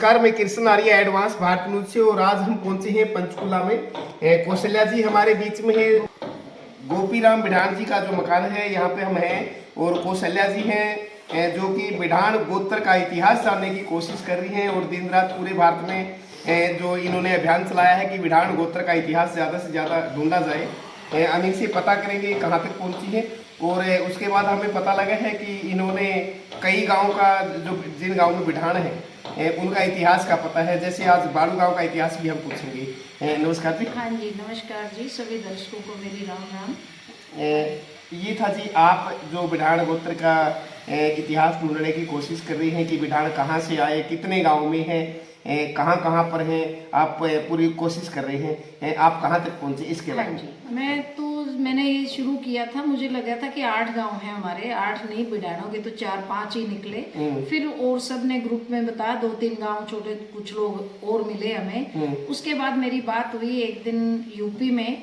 नमस्कार, मैं कृष्ण आर्य advance Bharat news से और आज हम पहुंचे हैं पंचकुला में। कौशल्या जी हमारे बीच में है। गोपीराम बिढ़ान जी का जो मकान है यहाँ पे हम हैं और कौशल्या जी हैं जो कि बिढ़ान गोत्र का इतिहास जानने की कोशिश कर रही हैं और दिन रात पूरे भारत में जो इन्होंने अभियान चलाया है कि बिढ़ान गोत्र का इतिहास ज़्यादा से ज़्यादा ढूंढा जाए। हम इनसे पता करेंगे कहाँ तक पहुँची है और उसके बाद हमें पता लगा है कि इन्होंने कई गाँव का जो जिन गाँव में बिढ़ान है उनका इतिहास का पता है। जैसे आज बाड़ू गांव का इतिहास भी हम पूछेंगे। नमस्कार जी। हाँ जी, नमस्कार जी, सभी दर्शकों को मेरी राम राम। ये था जी, आप जो बिढ़ान गोत्र का इतिहास ढूंढने की कोशिश कर रही हैं कि बिढ़ान कहाँ से आए, कितने गांव में है, कहाँ कहाँ पर हैं, आप पूरी कोशिश कर रहे हैं। आप कहाँ तक पहुँचे इसके बारे में? मैंने ये शुरू किया था, मुझे लगा था कि 8 गांव हैं हमारे, 8 नहीं बिढ़ानों के तो 4-5 ही निकले। फिर और सब ने ग्रुप में बताया, 2-3 गांव छोटे कुछ लोग और मिले हमें। उसके बाद मेरी बात हुई एक दिन यूपी में,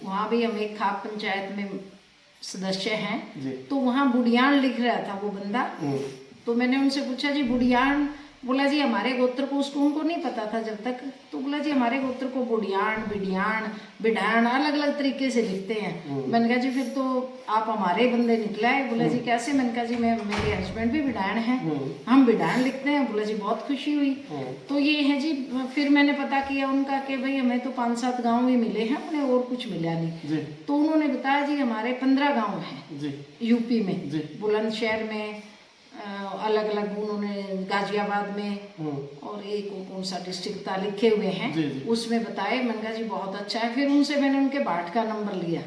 वहाँ भी हम एक खाप पंचायत में सदस्य हैं, तो वहाँ बुढ़ियान लिख रहा था वो बंदा। तो मैंने उनसे पूछा जी बुढ़ियान, बोला जी हमारे गोत्र को, उसको उनको नहीं पता था जब तक, तो बोला जी हमारे गोत्र को बुढ़ियान, बिढ़ियान, बिढ़ान अलग अलग तरीके से लिखते हैं। मैंने कहा जी फिर तो आप हमारे बंदे निकला है। बोला जी कैसे? मैंने कहा जी मेरे हस्बैंड भी बिढ़ान हैं, हम बिढ़ान लिखते हैं। बोला जी बहुत खुशी हुई। तो ये है जी। फिर मैंने पता किया उनका कि भाई हमें तो 5-7 गाँव ही मिले हैं, उन्हें और कुछ मिला नहीं। तो उन्होंने बताया जी हमारे 15 गाँव हैं यूपी में, बुलंदशहर में, अलग अलग उन्होंने गाजियाबाद में और एक कौन सा डिस्ट्रिक्ट था लिखे हुए हैं, उसमें बताए। मैंने कहा जी बहुत अच्छा है। फिर उनसे मैंने उनके बाट का नंबर लिया,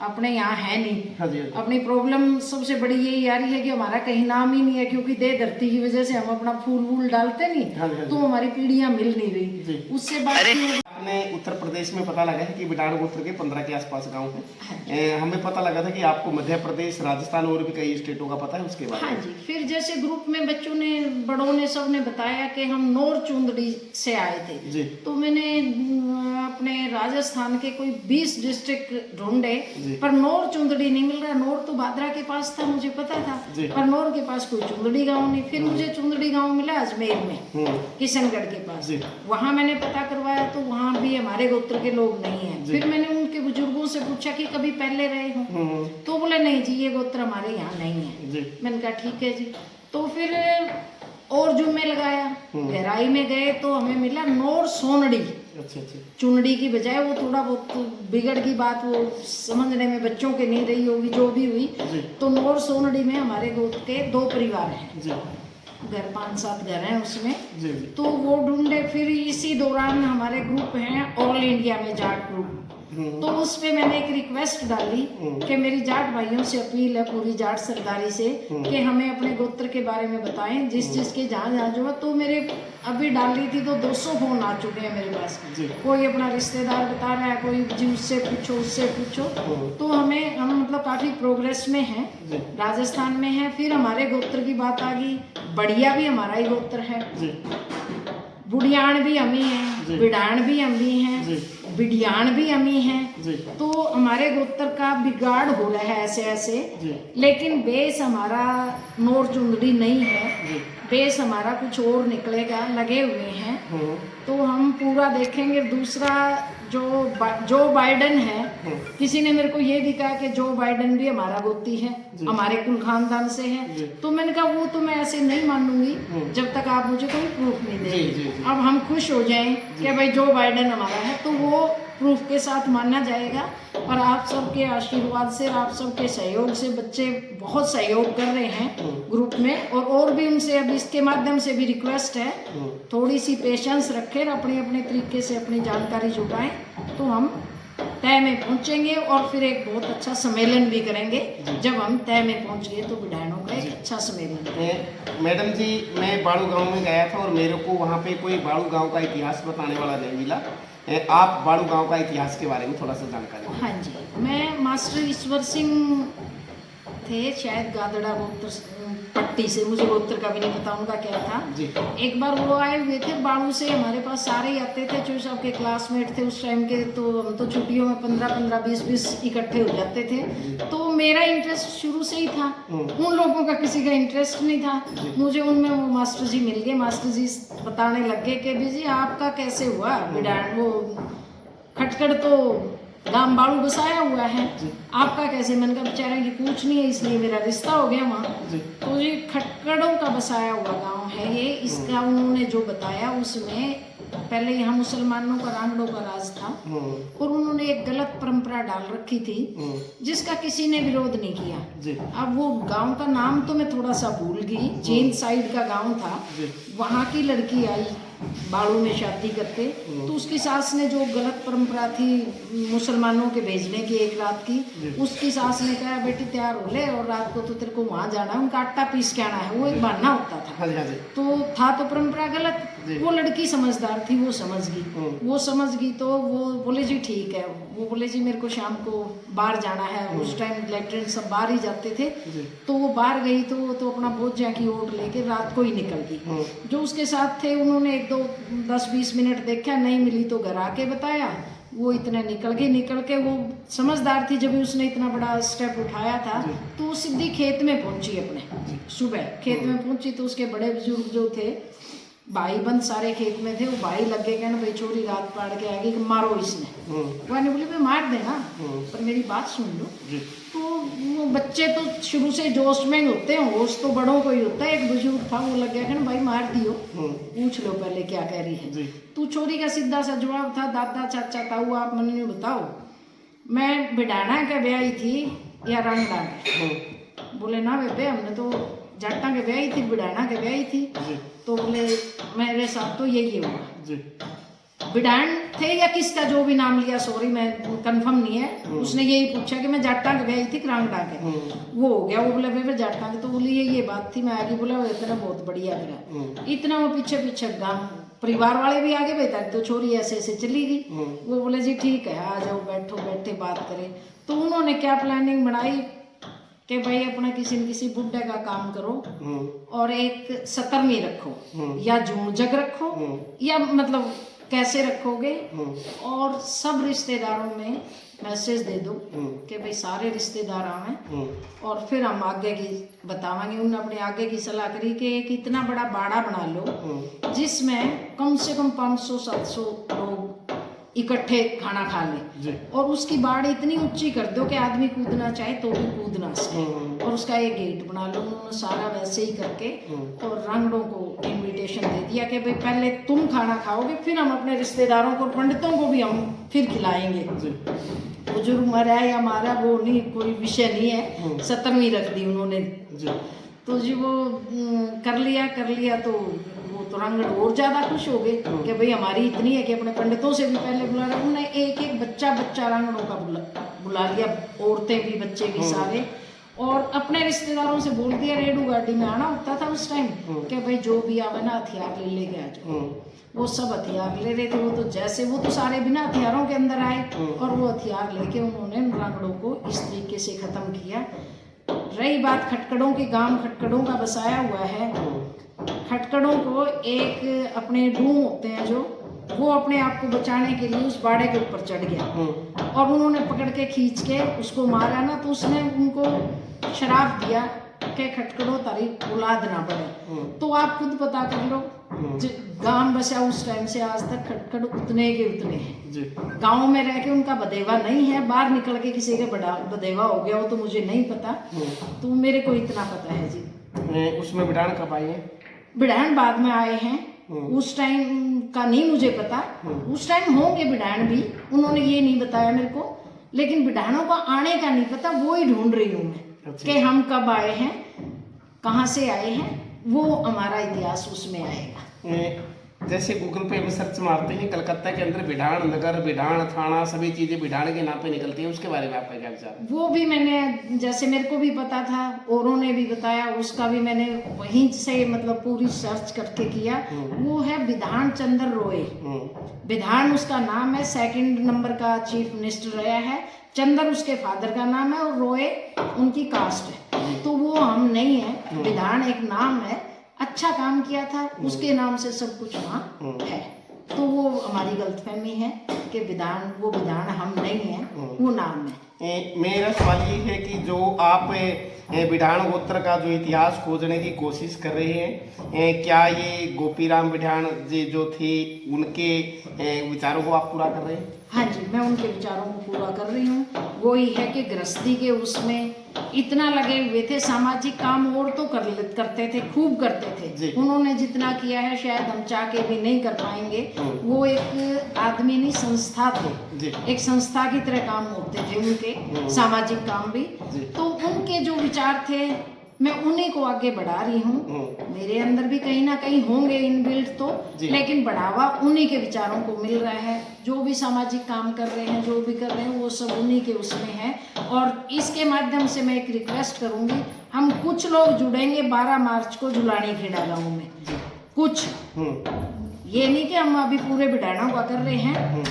अपने यहाँ है नहीं। अपनी प्रॉब्लम सबसे बड़ी यही आ रही है कि हमारा कहीं नाम ही नहीं है, क्योंकि दे धरती की वजह से हम अपना फूल वूल डालते नहीं, तो हमारी पीढ़ियाँ मिल नहीं रही। उससे बात आपने उत्तर प्रदेश में पता लगा है कि बिढ़ान गोत्र के 15 के आसपास गांव हैं। हमें पता लगा था कि आपको मध्य प्रदेश, राजस्थान और भी कई स्टेटों का पता है, उसके बारे में। हाँ जी। फिर जैसे ग्रुप में बच्चों ने, बड़ों ने, सब ने बताया कि हम नौर चुंदड़ी से आए थे, तो मैंने अपने राजस्थान के कोई 20 डिस्ट्रिक्ट ढूंढे, पर नौर चुंदड़ी नहीं मिल रहा। नौर तो भादरा के पास था, मुझे पता था, पर नौर के पास कोई चुंदड़ी गांव नहीं। फिर मुझे चुंदड़ी गांव मिला अजमेर में, किशनगढ़ के पास। वहाँ मैंने पता करवाया तो वहाँ भी हमारे गोत्र के लोग नहीं हैं। फिर मैंने उनके बुजुर्गों से पूछा कि कभी पहले रहे हो, तो बोले नहीं जी ये गोत्र हमारे यहाँ नहीं है। मैंने कहा ठीक है जी। तो फिर और जुम्मे लगाया, गहराई में गए तो हमें मिला नौर सोनड़ी। चुनड़ी की बजाय वो थोड़ा बहुत बिगड़ की बात, वो समझने में बच्चों के नहीं रही होगी, जो भी हुई। तो नौर सोनड़ी में हमारे गोत्र के 2 परिवार हैं, घर 5-7 घर हैं उसमें। तो वो ढूंढे। फिर इसी दौरान हमारे ग्रुप हैं ऑल इंडिया में जाट ग्रुप, तो उस पे मैंने एक रिक्वेस्ट डाली कि मेरी जाट भाइयों से अपील है, पूरी जाट सरदारी से, कि हमें अपने गोत्र के बारे में बताएं, जिस जिसके जहाँ जहाँ जो है। तो मेरे अभी डाली थी तो 200 फोन आ चुके हैं मेरे पास। कोई अपना रिश्तेदार बता रहा है, कोई जी उससे पूछो उससे पूछो। तो हम मतलब काफ़ी प्रोग्रेस में हैं, राजस्थान में हैं। फिर हमारे गोत्र की बात आ गई, बढ़िया भी हमारा ही गोत्र है, बुढ़ियान भी हम ही हैं, बिढ़ान भी हम ही हैं, बिढ़ियान भी हम ही हैं। तो हमारे गोत्र का बिगाड़ हो रहा है ऐसे ऐसे, लेकिन बेस हमारा नौर चुंदड़ी नहीं है, बेस हमारा कुछ और निकलेगा, लगे हुए हैं। तो हम पूरा देखेंगे। दूसरा जो बाइडन है, किसी ने मेरे को ये भी कहा कि जो बाइडन भी हमारा गोती है, हमारे कुल खानदान से है। तो मैंने कहा वो तो मैं ऐसे नहीं मानूंगी जब तक आप मुझे कोई प्रूफ नहीं देंगे। अब हम खुश हो जाएं कि भाई जो बाइडन हमारा है, तो वो प्रूफ के साथ माना जाएगा। और आप सबके आशीर्वाद से, आप सबके सहयोग से बच्चे बहुत सहयोग कर रहे हैं ग्रुप में, और भी उनसे अब इसके माध्यम से भी रिक्वेस्ट है, थोड़ी सी पेशेंस रखें, अपने अपने तरीके से अपनी जानकारी जुटाएं, तो हम तय में पहुंचेंगे। और फिर एक बहुत अच्छा सम्मेलन भी करेंगे। जब हम तय में पहुंच गए तो बिढ़ानों का एक अच्छा सम्मेलन। मैडम जी, मैं बाड़ू गांव में गया था और मेरे को वहाँ पे कोई बाड़ू गांव का इतिहास बताने वाला नहीं मिला। आप बाड़ू गांव का इतिहास के बारे में थोड़ा सा जानकारी। हाँ जी, मैं मास्टर ईश्वर सिंह थे, शायद गादड़ा गोत्र पट्टी से, मुझे गोत्र का भी नहीं पता उनका क्या था जी। एक बार वो आए हुए थे बाड़ू से, हमारे पास सारे ही आते थे जो सबके क्लासमेट थे उस टाइम के, तो हम तो छुट्टियों में 15-15 20-20 इकट्ठे हो जाते थे। तो मेरा इंटरेस्ट शुरू से ही था, उन लोगों का किसी का इंटरेस्ट नहीं था। मुझे उनमें वो मास्टर जी मिल गए, मास्टर जी बताने लग गए कि जी आपका कैसे हुआ बिडान, वो खटखड़ तो गांव बाड़ू बसाया हुआ है, आपका कैसे? मैंने कहा बेचारा की पूछ नहीं है इसलिए मेरा रिश्ता हो गया वहाँ। तो ये खटखड़ों का बसाया हुआ गांव है ये। इसका उन्होंने जो बताया उसमें पहले यहाँ मुसलमानों का रांगड़ों का राज था और उन्होंने एक गलत परंपरा डाल रखी थी जिसका किसी ने विरोध नहीं किया। अब वो गांव का नाम तो मैं थोड़ा सा भूल गई, जींद साइड का गांव था, वहाँ की लड़की आई बाड़ू में शादी करके, तो उसकी सास ने जो गलत परंपरा थी मुसलमानों के भेजने की एक रात की, उसकी सास ने कहा बेटी तैयार हो ले और रात को तो तेरे को वहाँ जाना है, उनका आटा पीस के आना है, वो एक बहाना होता था। तो था तो परंपरा गलत। वो लड़की समझदार थी, वो समझ गई तो वो बोले जी ठीक है। वो बोले जी मेरे को शाम को बाहर जाना है, उस टाइम लेटरिन सब बाहर ही जाते थे, तो वो बाहर गई तो अपना भोज्या की ओट लेके रात को ही निकल गई। जो उसके साथ थे उन्होंने 10-20 मिनट देखा, नहीं मिली तो घर आके बताया, वो इतने निकल के वो समझदार थी, जब भी उसने इतना बड़ा स्टेप उठाया था तो वो सीधी खेत में पहुंची, अपने सुबह खेत में पहुंची तो उसके बड़े बुजुर्ग जो थे भाई बंद सारे खेत में थे, वो भाई लग गए कहना भाई छोरी रात पाड़ के आ गई कि मारो इसने। वो ने बोली भाई मार देना पर मेरी बात सुन लो। तो वो बच्चे तो शुरू से जोश में ही होते हैं, होश तो बड़ों को ही होता है। एक बुजुर्ग था वो लग गया कहना भाई मार दियो, पूछ लो पहले क्या कह रही है। तो छोरी का सीधा सा जवाब था दादा चाचा ताऊ आप मन बताओ मैं बिडाना के ब्याही थी या रंगडा के? बोले ना बेबे हमने तो जाटा के ब्याही थी, बिडाना के ब्याही थी। तो बोले मेरे साथ तो यही हुआ। बिडान थे या किसका जो भी नाम लिया, सॉरी मैं कंफर्म नहीं है, उसने यही पूछा कि मैं जाटा के ब्याही थी रांगडा के, वो हो गया। वो बोले बेबे जाटा के, तो बोली ये बात थी। मैं आगे बोला वो इतना बहुत बढ़िया मेरा इतना, वो पीछे गाँव परिवार वाले भी आगे बैठा तो छोरी ऐसे ऐसे चली गई। वो बोले जी ठीक है आ जाओ बैठे बात करें। तो उन्होंने क्या प्लानिंग बनाई कि भाई अपना किसी न किसी बुड्ढे का काम करो और एक सतरनी रखो या जून जग रखो या मतलब कैसे रखोगे, और सब रिश्तेदारों में मैसेज दे दो कि भाई सारे रिश्तेदार आए और फिर हम आगे की बतावांगे। उन्होंने अपने आगे की सलाह करी कि एक इतना बड़ा बाड़ा बना लो जिसमें कम से कम 500-700 लोग इकट्ठे खाना खा ले, और उसकी बाड़ इतनी ऊंची कर दो कि आदमी कूदना चाहे तो भी कूद ना सके, और उसका एक गेट बना लो। उन्होंने सारा वैसे ही करके और रंगड़ों को इनविटेशन दे दिया कि भाई पहले तुम खाना खाओगे फिर हम अपने रिश्तेदारों को पंडितों को भी हम फिर खिलाएंगे। बुजुर्ग मरा या मारा वो नहीं, कोई विषय नहीं है, 17वीं रख दी उन्होंने। तो जी वो कर लिया तो वो तो रंगड़ और ज्यादा खुश हो गए कि भाई हमारी इतनी है कि अपने पंडितों से भी पहले बुला रहा। उन्होंने एक बच्चा रंगड़ों का बुला लिया, औरतें भी बच्चे भी सारे, और अपने रिश्तेदारों से बोल दिया रेडू गाड़ी में आना होता था उस टाइम कि भाई जो भी आवे ना हथियार ले लेके आ जाओ। वो सब हथियार ले रहे थे, वो तो सारे बिना हथियारों के अंदर आए और वो हथियार लेके उन्होंने रंगड़ों को इस तरीके से खत्म किया। रही बात खटखड़ों की, गांव खटखड़ों का बसाया हुआ है। खटखड़ों को एक अपने डूम होते हैं जो, वो अपने आप को बचाने के लिए उस बाड़े के ऊपर चढ़ गया और उन्होंने पकड़ के खींच के उसको मारा ना, तो उसने उनको शराप दिया कि खटखड़ों तारी औलाद ना बढ़े। तो आप खुद पता कर लो गांव बसा उस टाइम से आज तक खटखड़ उतने के उतने हैं। गांव में रह के उनका बदेवा नहीं है, बाहर निकल के किसी के बड़ा बदेवा हो गया हो तो मुझे नहीं पता, तो मेरे को इतना पता है जी। उसमें बिडान कब आए हैं? बिडान बाद में आए हैं, उस टाइम का नहीं मुझे पता। उस टाइम होंगे बिडान भी, उन्होंने ये नहीं बताया मेरे को, लेकिन बिडानों का आने का नहीं पता, वो ही ढूंढ रही हूँ मैं कि हम कब आए हैं, कहाँ से आए हैं, वो हमारा इतिहास उसमें आएगा। जैसे गूगल पे में सर्च मारते हैं कलकत्ता के अंदर बिडान नगर, बिडान थाना, सभी चीजें बिडान के नाम पे निकलती हैं, उसके बारे में आपका क्या विचार है? वो भी मैंने, जैसे मेरे को भी पता था औरों ने भी बताया, उसका भी मैंने वहीं से मतलब पूरी सर्च करके किया। वो है विधान चंद्र रॉय, विधान उसका नाम है, 2nd नंबर का चीफ मिनिस्टर रहा है, चंद्र उसके फादर का नाम है और रॉय उनकी कास्ट है। तो वो हम नहीं है। विधान एक नाम है, अच्छा काम किया था उसके नाम से सब कुछ वहाँ है। तो वो हमारी गलतफहमी है कि विधान, वो विधान हम नहीं है, वो नाम है। मेरा सवाल ये है कि जो आप बिढाण गोत्र का जो इतिहास खोजने की कोशिश कर रहे हैं, क्या ये गोपीराम बिढाण जी जो थे उनके विचारों को आप पूरा कर रहे हैं? हाँ जी, मैं उनके विचारों को पूरा कर रही हूँ। वो ही है कि गृहस्थी के उसमें इतना लगे हुए थे, सामाजिक काम और तो करते थे, खूब करते थे। उन्होंने जितना किया है शायद हम चाह के भी नहीं कर पाएंगे। वो एक आदमी नहीं, संस्था थे, एक संस्था की तरह काम होते थे उनके, सामाजिक काम भी। तो उनके जो विचार थे मैं उन्हीं को आगे बढ़ा रही हूँ। मेरे अंदर भी कहीं ना कहीं होंगे इनबिल्ट तो, लेकिन बढ़ावा उन्हीं के विचारों को मिल रहा है। जो भी सामाजिक काम कर रहे हैं, जो भी कर रहे हैं, वो सब उन्हीं के उसमें है। और इसके माध्यम से मैं एक रिक्वेस्ट करूंगी, हम कुछ लोग जुड़ेंगे 12 मार्च को जुलानी खेड़ा गाँव में, कुछ, ये नहीं कि हम अभी पूरे बिढाणा का कर रहे हैं।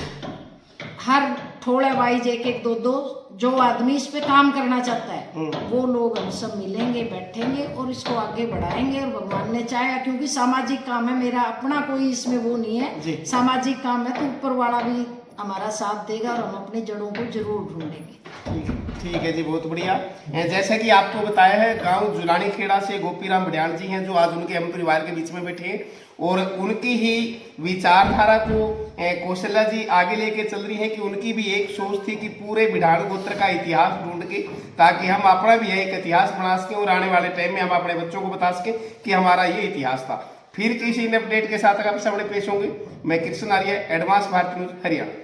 हर थोड़े वाइज एक एक दो जो आदमी इस पे काम करना चाहता है, वो लोग हम सब मिलेंगे, बैठेंगे और इसको आगे बढ़ाएंगे। और भगवान ने चाहा, क्योंकि सामाजिक काम है, मेरा अपना कोई इसमें वो नहीं है, सामाजिक काम है, तो ऊपर वाला भी हमारा साथ देगा और हम अपनी जड़ों को जरूर ढूंढेंगे। ठीक है जी, बहुत बढ़िया। जैसे कि आपको बताया है, गांव जुलानी खेड़ा से गोपीराम बिढाण जी हैं जो आज उनके हम परिवार के बीच में बैठे हैं, और उनकी ही विचारधारा को कौशल्या जी आगे लेके चल रही है कि उनकी भी एक सोच थी कि पूरे बिढाण गोत्र का इतिहास ढूंढ के, ताकि हम अपना भी एक इतिहास बना सकें और आने वाले टाइम में हम अपने बच्चों को बता सकें कि हमारा ये इतिहास था। फिर किसी अपडेट के साथ आपके सामने पेश होंगे। मैं कृष्ण आर्य, एडवांस भारत न्यूज, हरियाणा।